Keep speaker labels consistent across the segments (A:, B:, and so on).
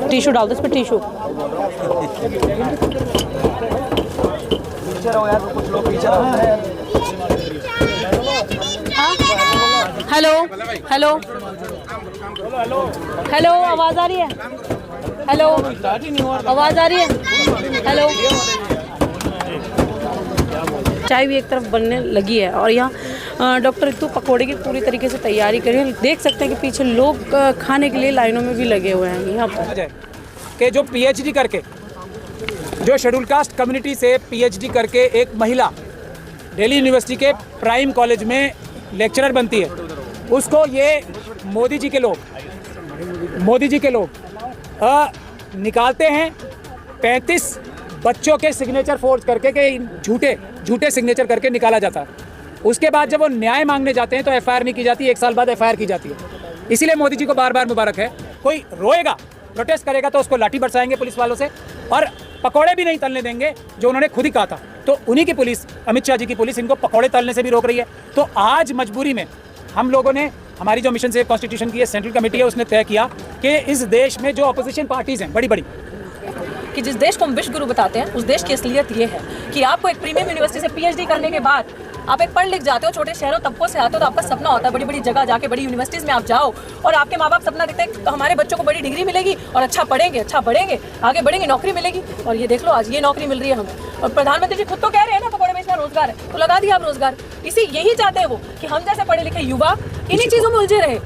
A: Tissue डाल दो इसमें, टिश्यू। हेलो हेलो हेलो, आवाज आ रही है? हेलो, आवाज आ रही है? हेलो, चाय भी एक तरफ बनने लगी है और यहाँ डॉक्टर रितु पकौड़े की पूरी तरीके से तैयारी कर रही है। देख सकते हैं कि पीछे लोग खाने के लिए लाइनों में भी लगे हुए हैं। यहाँ पर
B: कि जो पीएचडी करके, जो शेड्यूल कास्ट कम्युनिटी से पीएचडी करके एक महिला दिल्ली यूनिवर्सिटी के प्राइम कॉलेज में लेक्चरर बनती है, उसको ये मोदी जी के लोग निकालते हैं 35 बच्चों के सिग्नेचर फोर्ज करके के झूठे सिग्नेचर करके निकाला जाता है। उसके बाद जब वो न्याय मांगने जाते हैं तो एफआईआर नहीं की जाती, 1 साल बाद एफआईआर की जाती है। इसीलिए मोदी जी को बार बार मुबारक है। कोई रोएगा, प्रोटेस्ट करेगा तो उसको लाठी बरसाएंगे पुलिस वालों से, और पकौड़े भी नहीं तलने देंगे, जो उन्होंने खुद ही कहा था। तो उन्हीं की पुलिस, अमित शाह जी की पुलिस, इनको पकौड़े तलने से भी रोक रही है। तो आज मजबूरी में हम लोगों ने, हमारी जो मिशन सेव कॉन्स्टिट्यूशन की सेंट्रल कमेटी है, उसने तय किया कि इस देश में जो अपोजिशन पार्टीज हैं बड़ी बड़ी,
C: कि जिस देश को हम विश्व गुरु बताते हैं, उस देश की असलियत ये है कि आपको एक प्रीमियम यूनिवर्सिटी से पीएचडी करने के बाद आप एक पढ़ लिख जाते हो, छोटे शहरों तबकों से आते हो, तो आपका सपना होता है बड़ी बड़ी जगह जाके, बड़ी यूनिवर्सिटीज़ में आप जाओ, और आपके माँ बाप सपना देखते हैं हमारे बच्चों को बड़ी डिग्री मिलेगी और अच्छा पढ़ेंगे, आगे बढ़ेंगे, नौकरी मिलेगी। और ये देख लो, आज ये नौकरी मिल रही है हमें। और प्रधानमंत्री जी खुद तो कह रहे हैं ना, पकौड़े बेचना रोजगार है, तो लगा दिया आप रोजगार। यही चाहते हैं वो कि हम जैसे पढ़े लिखे युवा इन्हीं चीज़ों में उलझे रहे।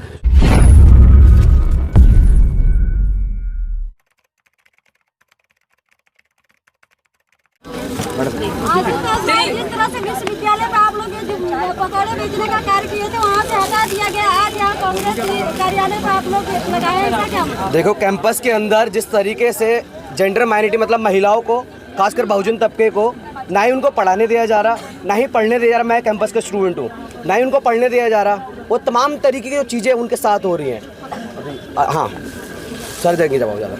D: जिस तरह से विश्वविद्यालय पे आप लोग ये पकौड़े बेचने का कार्य किए थे, वहाँ से हटा दिया गया। आज यहाँ कांग्रेस कार्यालय पे आप लोग लगाए, ऐसा क्या?
E: देखो, कैंपस के अंदर जिस तरीके से जेंडर माइनॉरिटी, मतलब महिलाओं को, खासकर बहुजन तबके को, ना ही उनको पढ़ाने दिया जा रहा, ना ही पढ़ने दिया जा रहा। मैं कैंपस का स्टूडेंट हूँ, ना ही उनको पढ़ने दिया जा रहा। वो तमाम तरीके की जो चीज़ें उनके साथ हो रही हैं। हाँ सर, देंगे जवाब ज़्यादा।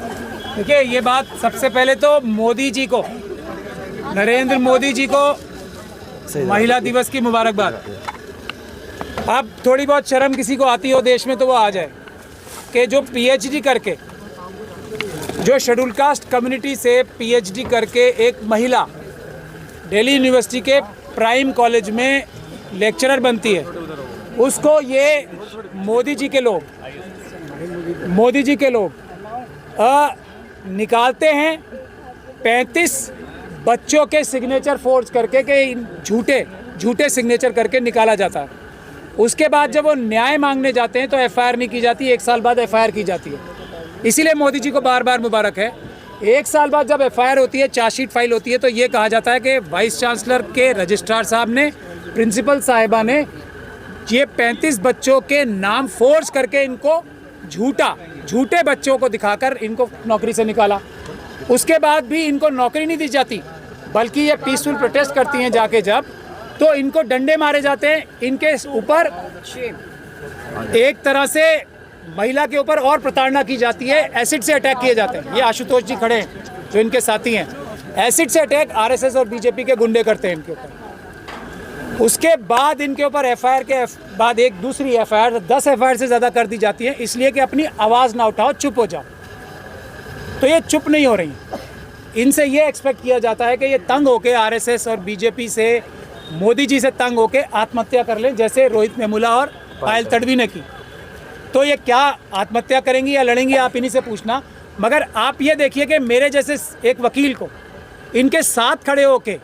B: देखिए, ये बात सबसे पहले तो मोदी जी को, नरेंद्र मोदी जी को महिला दिवस की मुबारकबाद। अब थोड़ी बहुत शर्म किसी को आती हो देश में तो वो आ जाए कि जो पीएचडी करके, जो शेड्यूल कास्ट कम्युनिटी से पीएचडी करके एक महिला दिल्ली यूनिवर्सिटी के प्राइम कॉलेज में लेक्चरर बनती है, उसको ये मोदी जी के लोग निकालते हैं 35 बच्चों के सिग्नेचर फोर्ज करके के झूठे सिग्नेचर करके निकाला जाता है। उसके बाद जब वो न्याय मांगने जाते हैं तो एफआईआर नहीं की जाती, 1 साल बाद एफआईआर की जाती है। इसीलिए मोदी जी को बार बार मुबारक है। 1 साल बाद जब एफआईआर होती है, चार्जशीट फाइल होती है, तो ये कहा जाता है कि वाइस चांसलर के रजिस्ट्रार साहब ने, प्रिंसिपल साहिबा ने ये 35 बच्चों के नाम फोर्ज करके इनको झूठे बच्चों को दिखाकर इनको नौकरी से निकाला। उसके बाद भी इनको नौकरी नहीं दी जाती, बल्कि ये पीसफुल प्रोटेस्ट करती हैं जाके जब, तो इनको डंडे मारे जाते हैं। इनके ऊपर एक तरह से महिला के ऊपर और प्रताड़ना की जाती है, एसिड से अटैक किए जाते हैं। ये आशुतोष जी खड़े हैं जो इनके साथी हैं, एसिड से अटैक आरएसएस और बीजेपी के गुंडे करते हैं इनके ऊपर। उसके बाद इनके ऊपर एफआईआर के बाद एक दूसरी एफआईआर, 10 एफआईआर से ज़्यादा कर दी जाती है, इसलिए कि अपनी आवाज़ ना उठाओ, चुप हो जाओ। तो ये चुप नहीं हो रही। इनसे ये एक्सपेक्ट किया जाता है कि ये तंग होके आरएसएस और बीजेपी से, मोदी जी से तंग होके आत्महत्या कर लें, जैसे रोहित वेमुला और पायल तडवी ने की। तो ये क्या आत्महत्या करेंगी या लड़ेंगी, आप इन्हीं से पूछना। मगर आप ये देखिए कि मेरे जैसे एक वकील को इनके साथ खड़े होके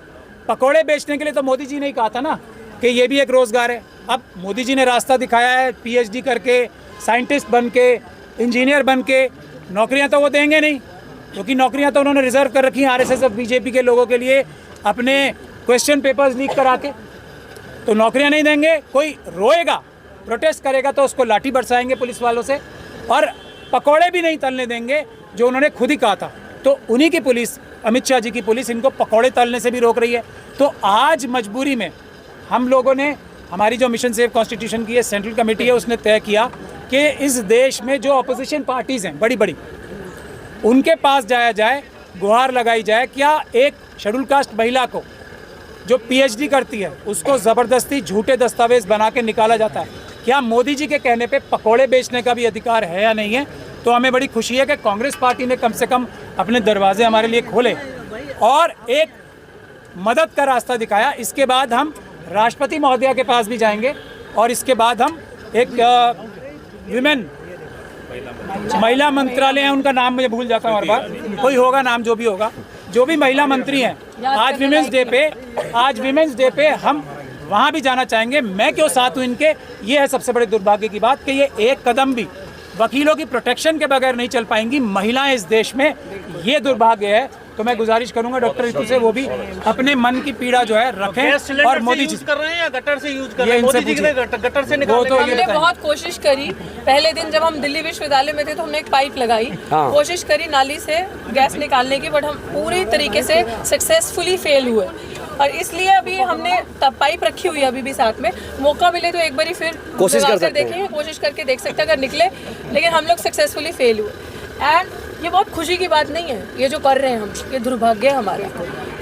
B: पकौड़े बेचने के लिए तो मोदी जी ने ही कहा था ना कि ये भी एक रोज़गार है। अब मोदी जी ने रास्ता दिखाया है, पीएचडी करके, साइंटिस्ट बन के, इंजीनियर बन के। नौकरियां तो वो देंगे नहीं, क्योंकि नौकरियां तो उन्होंने रिजर्व कर रखी हैं आरएसएस और बीजेपी के लोगों के लिए, अपने क्वेश्चन पेपर्स लीक करा के। तो नौकरियां नहीं देंगे। कोई रोएगा, प्रोटेस्ट करेगा तो उसको लाठी बरसाएंगे पुलिस वालों से, और पकौड़े भी नहीं तलने देंगे, जो उन्होंने खुद ही कहा था। तो उन्हीं की पुलिस, अमित शाह जी की पुलिस, इनको पकौड़े तलने से भी रोक रही है। तो आज मजबूरी में हम लोगों ने, हमारी जो मिशन सेव कॉन्स्टिट्यूशन की सेंट्रल कमेटी है, उसने तय किया कि इस देश में जो अपोजिशन पार्टीज़ हैं बड़ी बड़ी, उनके पास जाया जाए, गुहार लगाई जाए। क्या एक शेड्यूल कास्ट महिला को जो पीएचडी करती है, उसको ज़बरदस्ती झूठे दस्तावेज बना के निकाला जाता है? क्या मोदी जी के कहने पे पकोड़े बेचने का भी अधिकार है या नहीं है? तो हमें बड़ी खुशी है कि कांग्रेस पार्टी ने कम से कम अपने दरवाजे हमारे लिए खोले और एक मदद का रास्ता दिखाया। इसके बाद हम राष्ट्रपति महोदया के पास भी जाएंगे और इसके बाद हम एक महिला मंत्रालय है, उनका नाम मुझे भूल जाता हूँ हर बार, कोई होगा नाम, जो भी होगा, जो भी महिला मंत्री हैं, आज विमेंस डे पे हम वहाँ भी जाना चाहेंगे। मैं क्यों साथ हूँ इनके, ये है सबसे बड़े दुर्भाग्य की बात कि ये एक कदम भी वकीलों की प्रोटेक्शन के बगैर नहीं चल पाएंगी महिलाएं इस देश में, ये दुर्भाग्य है। तो मैं गुजारिश करूंगा डॉक्टर रितु से, वो भी अपने मन की पीड़ा जो है रखें और मोदी जी
F: कर रहे हैं या गटर से यूज कर रहे हैं? मोदी जी ने गटर से निकालने
C: हमने बहुत कोशिश करी। पहले दिन जब हम दिल्ली विश्वविद्यालय में थे तो हमने एक पाइप लगाई, कोशिश करी नाली से गैस निकालने की, बट हम पूरी तरीके से सक्सेसफुली फेल हुए। और इसलिए अभी हमने तब पाइप रखी हुई है अभी भी साथ में, मौका मिले तो एक बारी फिर
E: कोशिश कर सकते
C: देखेंगे, कोशिश करके देख सकते हैं अगर निकले, लेकिन हम लोग सक्सेसफुली फेल हुए। एंड ये बहुत खुशी की बात नहीं है ये जो कर रहे हैं हम, ये दुर्भाग्य है हमारा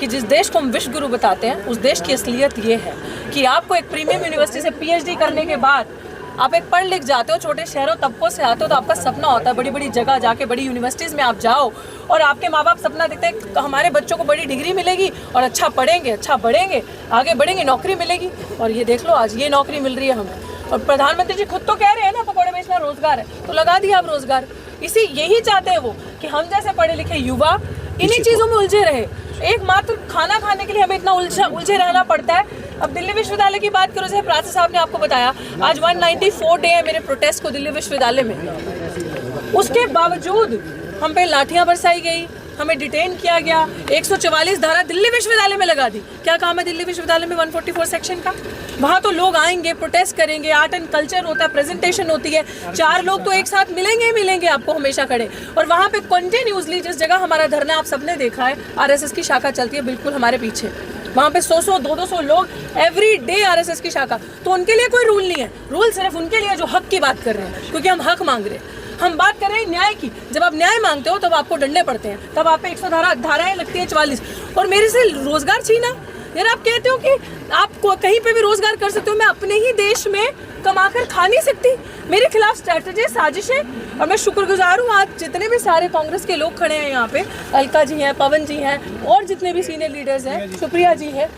C: कि जिस देश को हम विश्व गुरु बताते हैं उस देश की असलियत ये है कि आपको एक प्रीमियम यूनिवर्सिटी से PhD करने के बाद आप एक पढ़ लिख जाते हो, छोटे शहरों तबकों से आते हो, तो आपका सपना होता है बड़ी बड़ी जगह जाके बड़ी यूनिवर्सिटीज़ में आप जाओ और आपके माँ बाप सपना देखते हैं हमारे बच्चों को बड़ी डिग्री मिलेगी और अच्छा पढ़ेंगे, अच्छा बढ़ेंगे, आगे बढ़ेंगे, नौकरी मिलेगी। और ये देख लो आज ये नौकरी मिल रही है हमें। और प्रधानमंत्री जी खुद तो कह रहे हैं ना पकौड़े बेचना रोजगार है, तो लगा दिया आप रोजगार। इसी यही चाहते हैं वो कि हम जैसे पढ़े लिखे युवा इन्हीं चीज़ों में उलझे रहे। एकमात्र खाना खाने के लिए हमें इतना उलझे रहना पड़ता है। अब दिल्ली विश्वविद्यालय की बात करो, जैसे प्राचा साहब ने आपको बताया, आज 194 डे है मेरे प्रोटेस्ट को दिल्ली विश्वविद्यालय में, उसके बावजूद हम पे लाठियां बरसाई गई, हमें डिटेन किया गया, 144 धारा दिल्ली विश्वविद्यालय में लगा दी। क्या काम है दिल्ली विश्वविद्यालय में 144 सेक्शन का? वहाँ तो लोग आएंगे, प्रोटेस्ट करेंगे, आर्ट एंड कल्चर होता है, प्रेजेंटेशन होती है, 4 लोग तो एक साथ मिलेंगे आपको हमेशा खड़े। और वहाँ पे कंटिन्यूसली जिस जगह हमारा धरना आप सबने देखा है, RSS की शाखा चलती है बिल्कुल हमारे पीछे, वहाँ पे 100 200 लोग एवरी डे RSS की शाखा। तो उनके लिए कोई रूल नहीं है, रूल सिर्फ उनके लिए जो हक की बात कर रहे हैं, क्योंकि हम हक मांग रहे हैं। हम बात कर रहे हैं न्याय की। जब आप न्याय मांगते हो तब आपको डंडे पड़ते हैं, तब आप पे 100 धाराएं लगती हैं 44। और मेरे से रोजगार छीना, यार आप कहते हो कि आप कहीं पे भी रोजगार कर सकते हो, मैं अपने ही देश में कमाकर खा नहीं सकती? मेरे खिलाफ स्ट्रैटेजी साजिशें। और मैं शुक्रगुजार हूँ आज जितने भी सारे कांग्रेस के लोग खड़े हैं यहाँ पे, अलका जी हैं, पवन जी हैं और जितने भी सीनियर लीडर्स हैं, सुप्रिया जी है,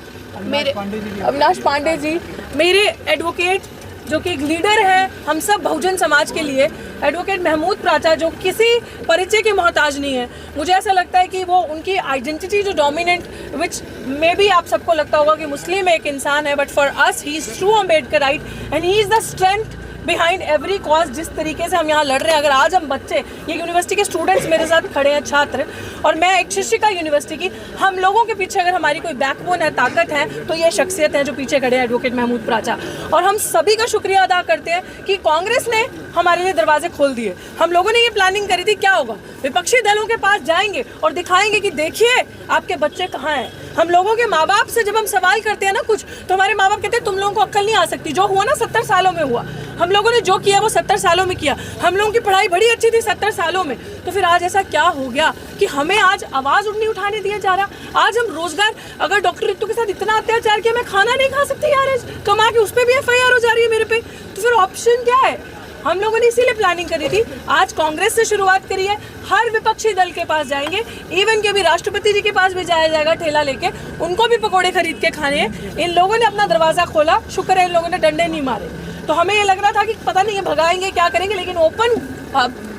C: मेरे अविनाश पांडे जी, मेरे एडवोकेट जो कि एक लीडर है हम सब बहुजन समाज के लिए, एडवोकेट महमूद प्राचा, जो किसी परिचय के मोहताज नहीं है। मुझे ऐसा लगता है कि वो उनकी आइडेंटिटी जो डोमिनेंट, विच मे बी आप सबको लगता होगा कि मुस्लिम एक इंसान है, but for us he is true Ambedkarite and he is the strength behind every cause. जिस तरीके से हम यहाँ लड़ रहे हैं, अगर आज हम बच्चे, ये यूनिवर्सिटी के स्टूडेंट्स मेरे साथ खड़े हैं, छात्र, और मैं एक शिक्षिका यूनिवर्सिटी की, हम लोगों के पीछे अगर हमारी कोई बैकबोन है, ताकत है, तो ये शख्सियत है जो पीछे खड़े हैं, एडवोकेट महमूद प्राचा। और हम सभी का शुक्रिया अदा करते हैं कि कांग्रेस ने हमारे लिए दरवाजे खोल दिए। हम लोगों ने ये प्लानिंग करी थी, क्या होगा, विपक्षी दलों के पास जाएंगे और दिखाएंगे कि देखिए आपके बच्चे कहाँ हैं। हम लोगों के माँ बाप से जब हम सवाल करते हैं ना कुछ, तो हमारे माँ बाप कहते हैं तुम लोगों को अक्ल नहीं आ सकती, जो हुआ ना 70 सालों में हुआ, हम लोगों ने जो किया वो 70 सालों में किया, हम लोगों की पढ़ाई बड़ी अच्छी थी 70 सालों में। तो फिर आज ऐसा क्या हो गया कि हमें आज आवाज़ नहीं उठाने दिया जा रहा? आज हम रोजगार, अगर डॉक्टर रितु के साथ इतना अत्याचार किया, मैं खाना नहीं खा सकती यार, कमा के उस पर भी FIR हो जा रही है मेरे पे, तो फिर ऑप्शन क्या है? हम लोगों ने इसीलिए प्लानिंग करी थी। आज कांग्रेस से शुरुआत करी है, हर विपक्षी दल के पास जाएंगे, इवन के भी राष्ट्रपति जी के पास भी जाया जाएगा ठेला लेके, उनको भी पकोड़े खरीद के खाने हैं। इन लोगों ने अपना दरवाज़ा खोला, शुक्र है इन लोगों ने डंडे नहीं मारे। तो हमें ये लग रहा था कि पता नहीं ये भगाएंगे क्या करेंगे, लेकिन ओपन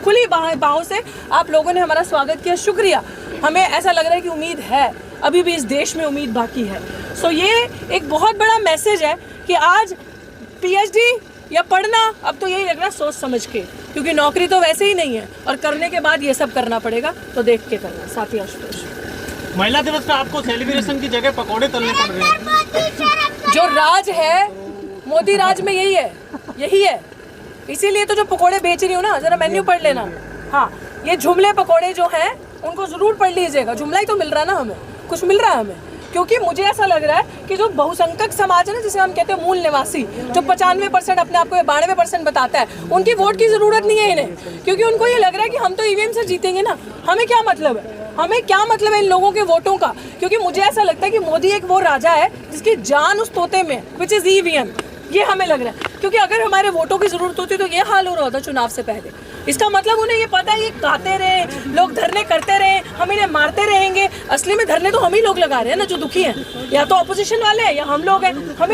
C: खुली बाहों से आप लोगों ने हमारा स्वागत किया, शुक्रिया। हमें ऐसा लग रहा है कि उम्मीद है, अभी भी इस देश में उम्मीद बाकी है। सो ये एक बहुत बड़ा मैसेज है कि आज PhD या पढ़ना, अब तो यही लग रहा है सोच समझ के, क्योंकि नौकरी तो वैसे ही नहीं है, और करने के बाद ये सब करना पड़ेगा, तो देख के करना। साथी आशुतोष,
F: महिला दिवस का आपको सेलिब्रेशन की जगह पकौड़े तलने पड़ रहे हैं।
C: जो राज है मोदी राज में यही है, इसीलिए तो जो पकोड़े बेच रही हूँ ना, जरा मेन्यू पढ़ लेना। हाँ, ये जुमले पकोड़े जो हैं उनको जरूर पढ़ लीजिएगा, जुमला ही तो मिल रहा है ना, हमें कुछ मिल रहा है हमें। क्योंकि मुझे ऐसा लग रहा है कि जो बहुसंख्यक समाज है ना, जिसे हम कहते हैं मूल निवासी, जो 95% अपने आप को 92% बताता है, उनकी वोट की जरूरत नहीं है इन्हें, क्योंकि उनको ये लग रहा है कि हम तो EVM से जीतेंगे ना, हमें क्या मतलब है, हमें क्या मतलब है इन लोगों के वोटों का। क्योंकि मुझे ऐसा लगता है कि मोदी एक वो राजा है जिसकी जान उस तोते में, विच इज EVM। ये हमें लग रहा है, क्योंकि अगर हमारे वोटों की जरूरत होती तो ये हाल हो रहा होता चुनाव से पहले। इसका मतलब उन्हें ये पता है, ये गाते रहे, लोग धरने करते रहे, हम इन्हें मारते रहेंगे। असली में धरने तो हम ही लोग लगा रहे हैं ना, जो दुखी हैं, या तो ऑपोजिशन वाले हैं या हम लोग हैं, हम ही